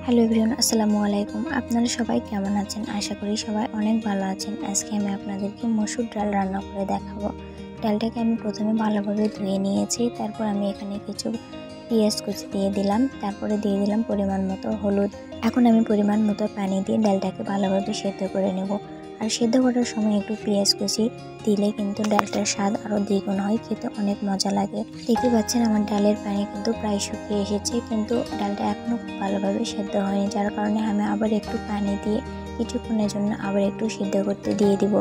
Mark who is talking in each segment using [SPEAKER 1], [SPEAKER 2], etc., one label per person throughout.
[SPEAKER 1] Hello everyone, আসসালামু আলাইকুম। আপনারা সবাই কেমন আছেন? আশা করি সবাই অনেক ভালো আছেন। আজকে আমি আপনাদেরকে মসুর ডাল রান্না করে দেখাবো। ডালটাকে আমি প্রথমে ভালোভাবে ধুয়ে নিয়েছি। তারপর আমি এখানে কিছু পেঁয়াজ কুচি দিয়ে দিলাম। তারপরে দিয়ে দিলাম পরিমাণ মতো হলুদ। এখন আমি পরিমাণ মতো পানি দিয়ে ডালটাকে ভালোভাবে সেদ্ধ করে নেব। আর সেদ্ধ করার সময় একটু পেঁয়াজ কুচি দিলে কিন্তু ডালটার স্বাদ আরও দ্বিগুণ হয়, খেতে অনেক মজা লাগে। দেখতে পাচ্ছেন আমার ডালের পানি কিন্তু প্রায় শুকিয়ে এসেছে, কিন্তু ডালটা এখনও খুব ভালোভাবে সেদ্ধ হয়নি, যার কারণে আমি আবার একটু পানি দিয়ে কিছুক্ষণের জন্য আবার একটু সিদ্ধ করতে দিয়ে দিব।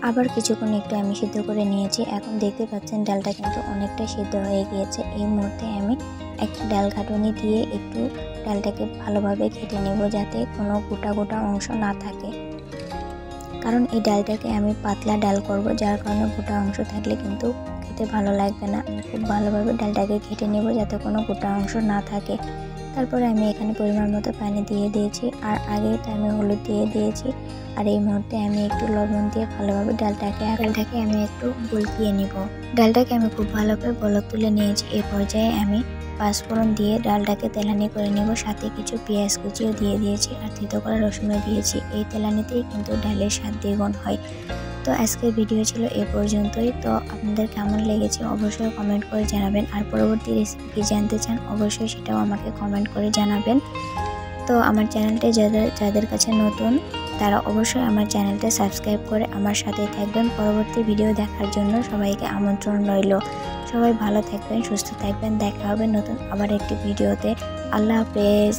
[SPEAKER 1] আবার কিছুক্ষণ একটু আমি সিদ্ধ করে নিয়েছি। এখন দেখতে পাচ্ছেন ডালটা কিন্তু অনেকটা সিদ্ধ হয়ে গিয়েছে। এই মুহূর্তে আমি একটা ডাল ঘাটুনি দিয়ে একটু ডালটাকে ভালোভাবে ঘেটে নেব, যাতে কোনো গোটা গোটা অংশ না থাকে। কারণ এই ডালটাকে আমি পাতলা ডাল করব, যার কারণে গোটা অংশ থাকলে কিন্তু খেতে ভালো লাগবে না। আমি খুব ভালোভাবে ডালটাকে ঘেটে নেব যাতে কোনো গোটা অংশ না থাকে। তারপরে আমি এখানে পরিমাণ মতো পানি দিয়ে দিয়েছি, আর আগে তো আমি হলুদ দিয়ে দিয়েছি। আর এই মুহূর্তে আমি একটু লবণ দিয়ে ভালোভাবে ডালটাকে আমি একটু বলকিয়ে নিব। ডালটাকে আমি খুব ভালোভাবে বলক তুলে নিয়েছি। এই পর্যায়ে আমি পাঁচফোড়ন দিয়ে ডালটাকে তেলানি করে নেব। সাথে কিছু পেঁয়াজ কুচিও দিয়ে দিয়েছি, আর থেতো করা রসুনও দিয়েছি। এই তেলানিতেই কিন্তু ডালের স্বাদ দ্বিগুণ হয়। তো আজকের ভিডিও ছিল এ পর্যন্তই। তো আপনাদের কেমন লেগেছে অবশ্যই কমেন্ট করে জানাবেন, আর পরবর্তী রেসিপি কি জানতে চান অবশ্যই সেটাও আমাকে কমেন্ট করে জানাবেন। তো আমার চ্যানেলটা যাদের কাছে নতুন তারা অবশ্যই আমার চ্যানেলটা সাবস্ক্রাইব করে আমার সাথেই থাকবেন। পরবর্তী ভিডিও দেখার জন্য সবাইকে আমন্ত্রণ রইল। সবাই ভালো থাকবেন, সুস্থ থাকবেন। দেখা হবে নতুন আবার একটি ভিডিওতে। আল্লাহ হাফেজ।